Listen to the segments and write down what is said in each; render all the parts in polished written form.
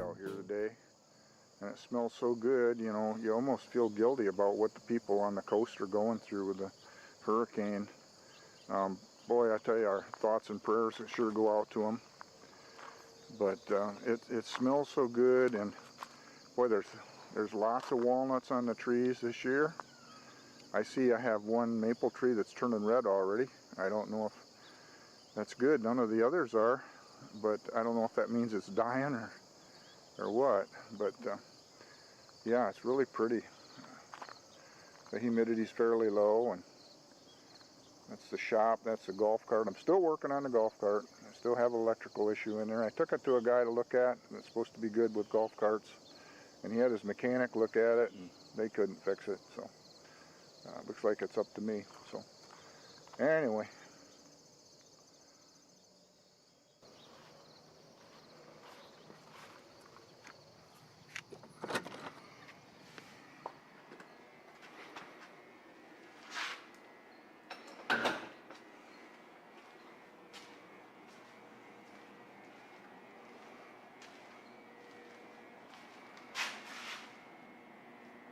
out here today, and it smells so good, you know, you almost feel guilty about what the people on the coast are going through with the hurricane. Boy, I tell you, our thoughts and prayers sure go out to them. But it smells so good, and boy, there's lots of walnuts on the trees this year. I see I have one maple tree that's turning red already. I don't know if that's good. None of the others are, but I don't know if that means it's dying or what. But yeah, it's really pretty. The humidity's fairly low, and that's the shop, that's the golf cart. I'm still working on the golf cart. I still have an electrical issue in there. I took it to a guy to look at that's supposed to be good with golf carts, and he had his mechanic look at it, and they couldn't fix it. So looks like it's up to me. So anyway.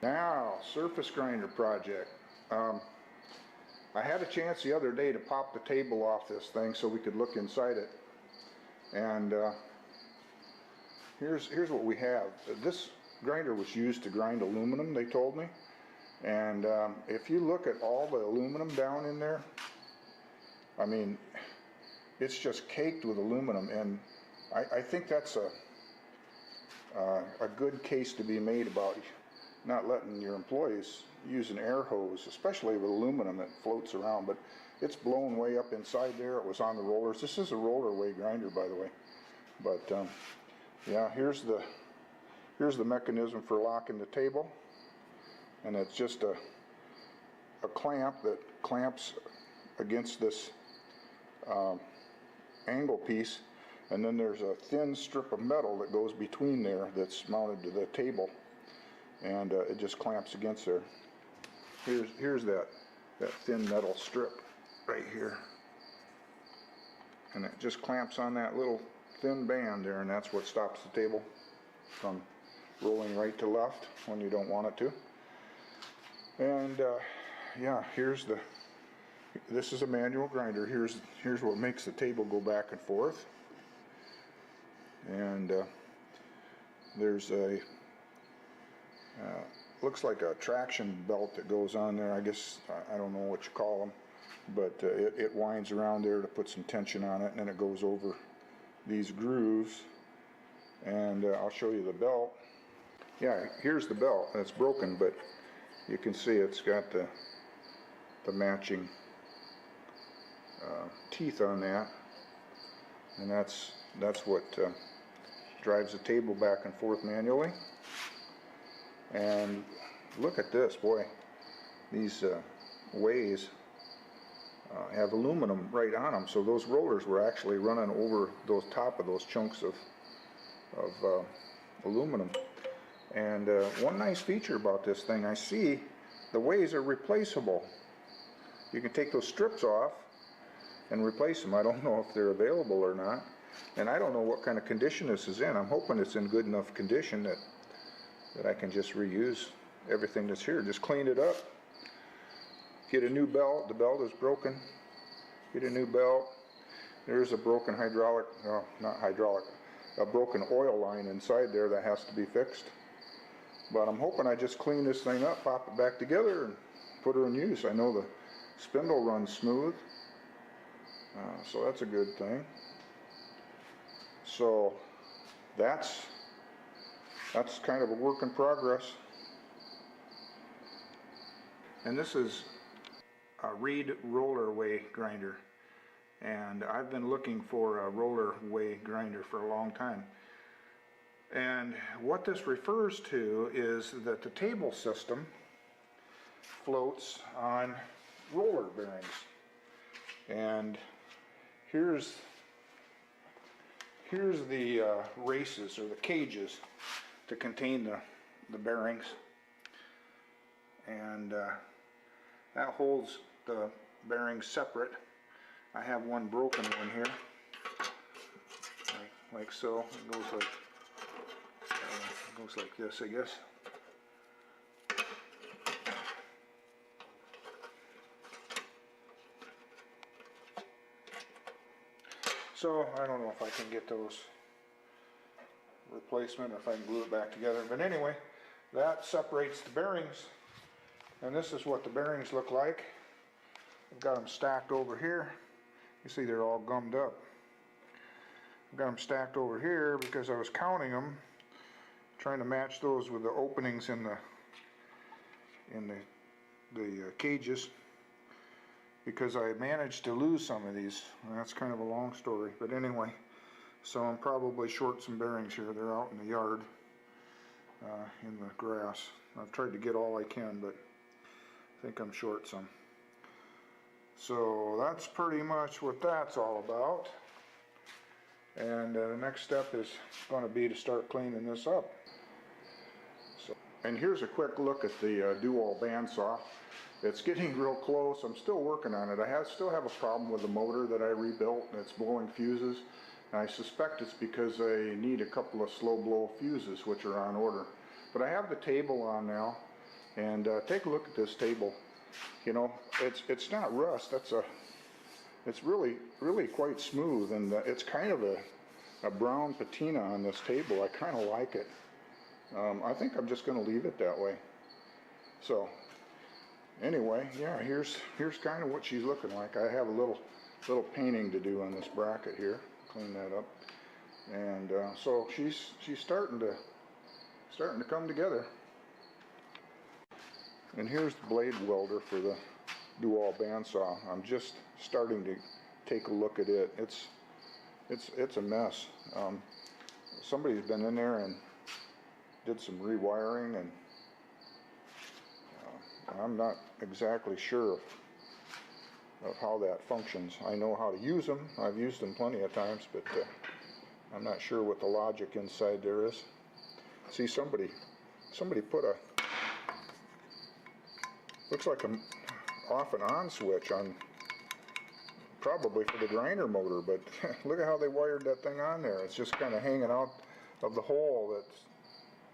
Now, surface grinder project. I had a chance the other day to pop the table off this thing so we could look inside it. And here's what we have. This grinder was used to grind aluminum, they told me. And if you look at all the aluminum down in there, I mean, it's just caked with aluminum. And I think that's a good case to be made about not letting your employees use an air hose, especially with aluminum that floats around. But it's blown way up inside there. It was on the rollers. This is a roller way grinder, by the way. But yeah, here's the mechanism for locking the table, and it's just a clamp that clamps against this angle piece, and then there's a thin strip of metal that goes between there that's mounted to the table. And it just clamps against there. Here's that thin metal strip right here, and it just clamps on that little thin band there, and that's what stops the table from rolling right to left when you don't want it to. And yeah, this is a manual grinder. Here's what makes the table go back and forth. And there's a looks like a traction belt that goes on there. I guess, I don't know what you call them, but it winds around there to put some tension on it, and then it goes over these grooves. And I'll show you the belt. Yeah, here's the belt. It's broken, but you can see it's got the matching teeth on that, and that's what drives the table back and forth manually. And look at this, boy, these ways have aluminum right on them, so those rollers were actually running over those top of those chunks of aluminum. And one nice feature about this thing, I see the ways are replaceable. You can take those strips off and replace them. I don't know if they're available or not, and I don't know what kind of condition this is in. I'm hoping it's in good enough condition that I can just reuse everything that's here. Just clean it up, get a new belt. The belt is broken. Get a new belt. There's a broken hydraulic, no, not hydraulic, a broken oil line inside there that has to be fixed. But I'm hoping I just clean this thing up, pop it back together, and put her in use. I know the spindle runs smooth, so that's a good thing. So that's kind of a work in progress. And this is a Reid roller way grinder, and I've been looking for a roller way grinder for a long time. And what this refers to is that the table system floats on roller bearings. And here's the races, or the cages, to contain the bearings, and that holds the bearings separate. I have one broken one here, like so. It goes Looks like this, I guess. So I don't know if I can get those replacement or if I can glue it back together. But anyway, that separates the bearings. And this is what the bearings look like. I've got them stacked over here. You see they're all gummed up. I've got them stacked over here because I was counting them, trying to match those with the openings in the cages, because I managed to lose some of these. And that's kind of a long story, but anyway, so I'm probably short some bearings here. They're out in the yard, in the grass. I've tried to get all I can, but I think I'm short some. So that's pretty much what that's all about. And the next step is going to be to start cleaning this up. So, and here's a quick look at the Doall bandsaw. It's getting real close. I'm still working on it. I still have a problem with the motor that I rebuilt. It's blowing fuses. And I suspect it's because I need a couple of slow blow fuses, which are on order. But I have the table on now, and take a look at this table. You know, it's not rust. It's really quite smooth, and it's kind of a brown patina on this table. I kind of like it. I think I'm just going to leave it that way. So anyway, yeah, here's kind of what she's looking like. I have a little painting to do on this bracket here. Clean that up, and so she's starting to come together. And here's the blade welder for the Doall bandsaw. I'm just starting to take a look at it. It's a mess. Somebody's been in there and did some rewiring, and I'm not exactly sure of how that functions. I know how to use them. I've used them plenty of times, but I'm not sure what the logic inside there is. See, somebody put a, looks like an off and on switch on, probably for the grinder motor, but look at how they wired that thing on there. It's just kind of hanging out of the hole that's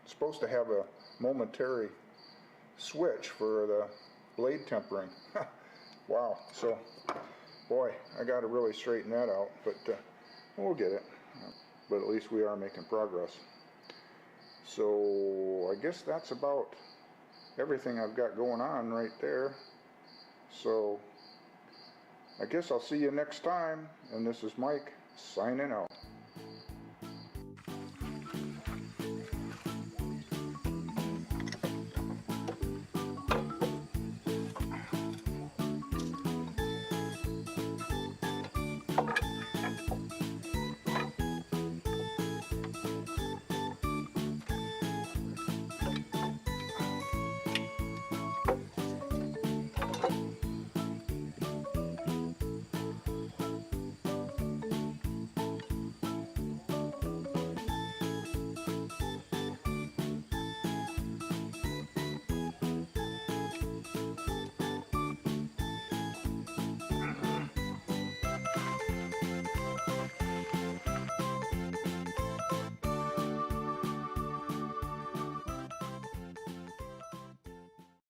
supposed to have a momentary switch for the blade tempering. Wow. So, boy, I got to really straighten that out, but we'll get it. But at least we are making progress. So I guess that's about everything I've got going on right there. So I guess I'll see you next time, and this is Mike signing out.